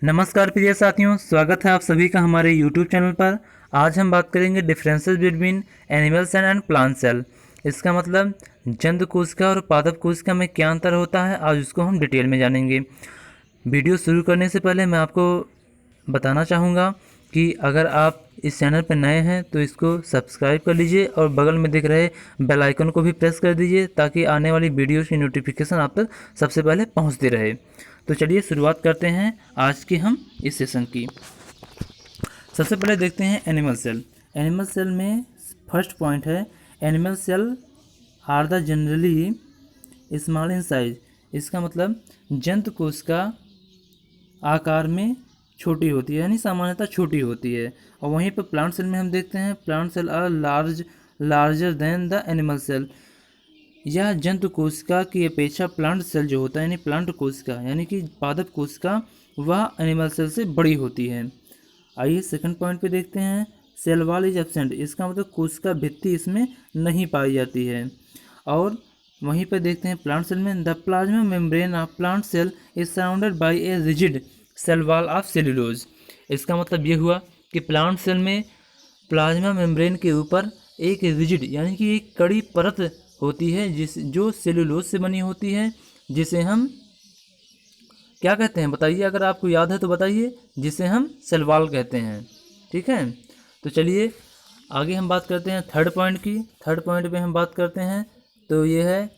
नमस्कार प्रिय साथियों, स्वागत है आप सभी का हमारे YouTube चैनल पर। आज हम बात करेंगे differences between animal cell and plant cell. इसका मतलब जंतु कोशिका और पादप कोशिका में क्या अंतर होता है, आज उसको हम डिटेल में जानेंगे। वीडियो शुरू करने से पहले मैं आपको बताना चाहूँगा कि अगर आप इस चैनल पर नए हैं तो इसको सब्सक्राइब कर लीजिए और बगल में दिख रहे बेल आइकन को भी प्रेस कर दीजिए ताकि आने वाली वीडियोज़ की नोटिफिकेशन आप तक सबसे पहले पहुंचती रहे। तो चलिए शुरुआत करते हैं आज के हम इस सेशन की। सबसे पहले देखते हैं एनिमल सेल। एनिमल सेल में फर्स्ट पॉइंट है animal cell are the generally small in size. इसका मतलब जंतु कोशिका आकार में छोटी होती है, यानी सामान्यतः छोटी होती है। और वहीं पर प्लांट सेल में हम देखते हैं plant cell are larger than the animal cell. यह जंतु कोशिका की अपेक्षा प्लांट सेल जो होता है, यानी प्लांट कोशिका यानी कि पादप कोशिका, वह एनिमल सेल से बड़ी होती है। आइए सेकंड पॉइंट पे देखते हैं सेल वॉल इज एब्सेंट। इसका मतलब कोशिका भित्ति इसमें नहीं पाई जाती है। और वहीं पर देखते हैं प्लांट सेल में the plasma membrane of plant cell is surrounded by a rigid cell wall of cellulose. इसका मतलब ये हुआ कि प्लांट सेल में प्लाज्मा मेम्ब्रेन के ऊपर एक रिजिड यानी कि एक कड़ी परत होती है जो सेल्यूलोज से बनी होती है, जिसे हम क्या कहते हैं बताइए, अगर आपको याद है तो बताइए। जिसे हम सेल वॉल कहते हैं। ठीक है, तो चलिए आगे हम बात करते हैं थर्ड पॉइंट की। थर्ड पॉइंट पे हम बात करते हैं तो ये है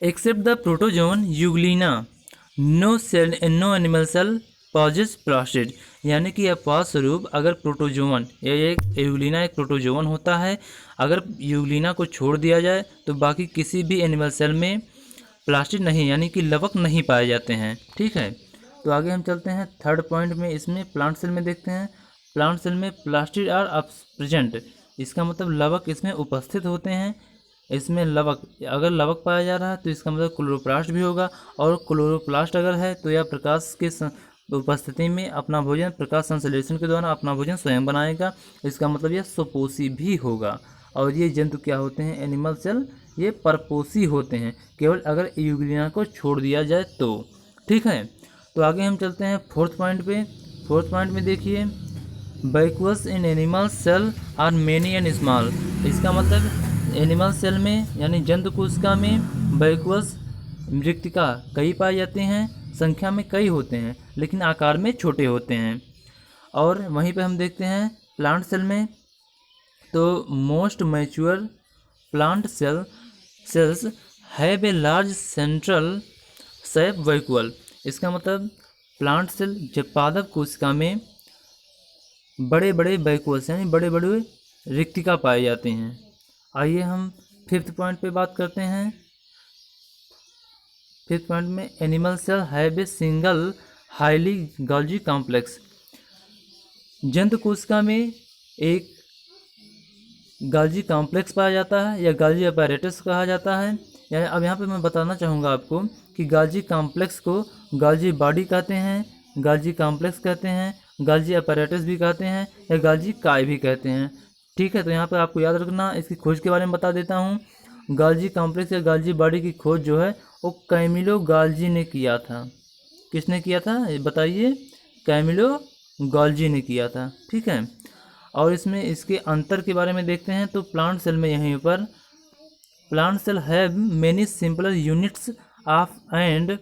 except the protozoan Euglena no animal cell possess plastid. यानी कि अपवाद स्वरूप अगर प्रोटोजोवन या एक यूग्लिना एक प्रोटोजोवन होता है, अगर यूग्लिना को छोड़ दिया जाए तो बाकी किसी भी एनिमल सेल में प्लास्टिड नहीं यानी कि लवक नहीं पाए जाते हैं। ठीक है, तो आगे हम चलते हैं थर्ड पॉइंट में। इसमें प्लांट सेल में देखते हैं प्लांट सेल में प्लास्टिड आर प्रेजेंट। इसका मतलब लवक इसमें उपस्थित होते हैं। इसमें लवक, अगर लवक पाया जा रहा है तो इसका मतलब क्लोरोप्लास्ट भी होगा, और क्लोरोप्लास्ट अगर है तो यह प्रकाश के उपस्थिति में अपना भोजन प्रकाश संश्लेषण के द्वारा अपना भोजन स्वयं बनाएगा। इसका मतलब यह स्वपोषी भी होगा। और ये जंतु क्या होते हैं, एनिमल सेल, ये परपोषी होते हैं केवल अगर यूग्लिना को छोड़ दिया जाए तो। ठीक है, तो आगे हम चलते हैं फोर्थ पॉइंट पे। फोर्थ पॉइंट में देखिए vacuoles in animal cell are many and small. इसका मतलब एनिमल सेल में यानी जंतु कोशिका में बैकवर्स मृतिका कई पाए जाते हैं, संख्या में कई होते हैं लेकिन आकार में छोटे होते हैं। और वहीं पे हम देखते हैं प्लांट सेल में तो most mature plant cells have a large central shape vacuole. इसका मतलब प्लांट सेल जब पादप कोशिका में बड़े बड़े वैक्यूल्स यानी बड़े बड़े रिक्तिका पाए जाते हैं। आइए हम फिफ्थ पॉइंट पे बात करते हैं। फिफ्थ पॉइंट में animal cell have a single highly Golgi complex. जंतु कोशिका में एक गॉल्जी कॉम्प्लेक्स पाया जाता है या गॉल्जी अपैरेटस कहा जाता है। या अब यहाँ पे मैं बताना चाहूँगा आपको कि गॉल्जी कॉम्प्लेक्स को गॉल्जी बॉडी कहते हैं, गॉल्जी कॉम्प्लेक्स कहते हैं, गॉल्जी अपैरेटस भी कहते हैं या गॉल्जी काय भी कहते हैं। ठीक है, तो यहाँ पर आपको याद रखना। इसकी खोज के बारे में बता देता हूँ। गॉल्जी कॉम्प्लेक्स या गॉल्जी बॉडी की खोज जो है वो कैमिलो गॉल्जी ने किया था। किसने किया था ये बताइए? कैमिलो गॉल्जी ने किया था। ठीक है, और इसमें इसके अंतर के बारे में देखते हैं तो प्लांट सेल में यहीं पर plant cell have many simpler units of and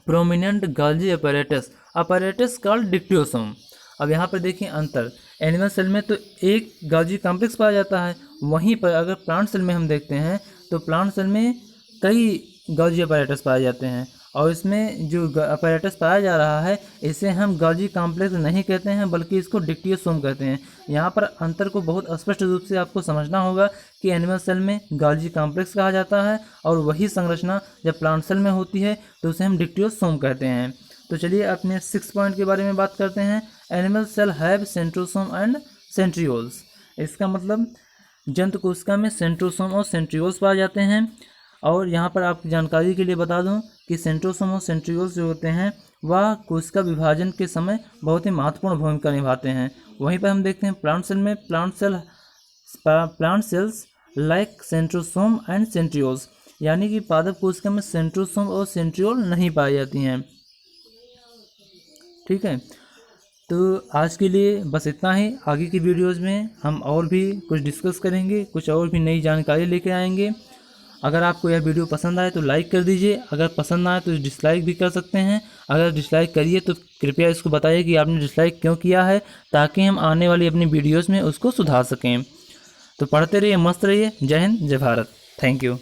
prominent Golgi apparatus called dictyosome. अब यहाँ पर देखिए अंतर, एनिमल सेल में तो एक गॉल्जी कॉम्प्लेक्स पाया जाता है, वहीं पर अगर प्लांट सेल में हम देखते हैं तो प्लांट सेल में कई गॉल्जी अपैरेटस पाए जाते हैं। और इसमें जो अपैरेटस पाया जा रहा है इसे हम गॉल्जी कॉम्प्लेक्स नहीं कहते हैं बल्कि इसको डिक्टियोसोम कहते हैं। यहाँ पर अंतर को बहुत स्पष्ट रूप से आपको समझना होगा कि एनिमल सेल में गॉल्जी कॉम्प्लेक्स कहा जाता है और वही संरचना जब प्लांट सेल में होती है तो उसे हम डिक्टियोसोम कहते हैं। तो चलिए अपने सिक्स पॉइंट के बारे में बात करते हैं। Animal cell have centrosome and centrioles. इसका मतलब जंतु कोशिका में सेंट्रोसोम और सेंट्रियोल्स पाए जाते हैं। और यहाँ पर आपकी जानकारी के लिए बता दूं कि सेंट्रोसोम और सेंट्रियोल्स जो होते हैं वह कोशिका विभाजन के समय बहुत ही महत्वपूर्ण भूमिका निभाते हैं। वहीं पर हम देखते हैं प्लांट सेल में plant cells like centrosome and centrioles, यानी कि पादप कोशिका में सेंट्रोसोम और सेंट्रियोल नहीं पाई जाती हैं। ठीक है, तो आज के लिए बस इतना ही। आगे की वीडियोस में हम और भी कुछ डिस्कस करेंगे, कुछ और भी नई जानकारी लेके आएंगे। अगर आपको यह वीडियो पसंद आए तो लाइक कर दीजिए, अगर पसंद ना आए तो डिसलाइक भी कर सकते हैं। अगर डिसलाइक करिए तो कृपया इसको बताइए कि आपने डिसलाइक क्यों किया है, ताकि हम आने वाली अपनी वीडियोज़ में उसको सुधार सकें। तो पढ़ते रहिए, मस्त रहिए। जय हिंद, जय भारत। Thank you.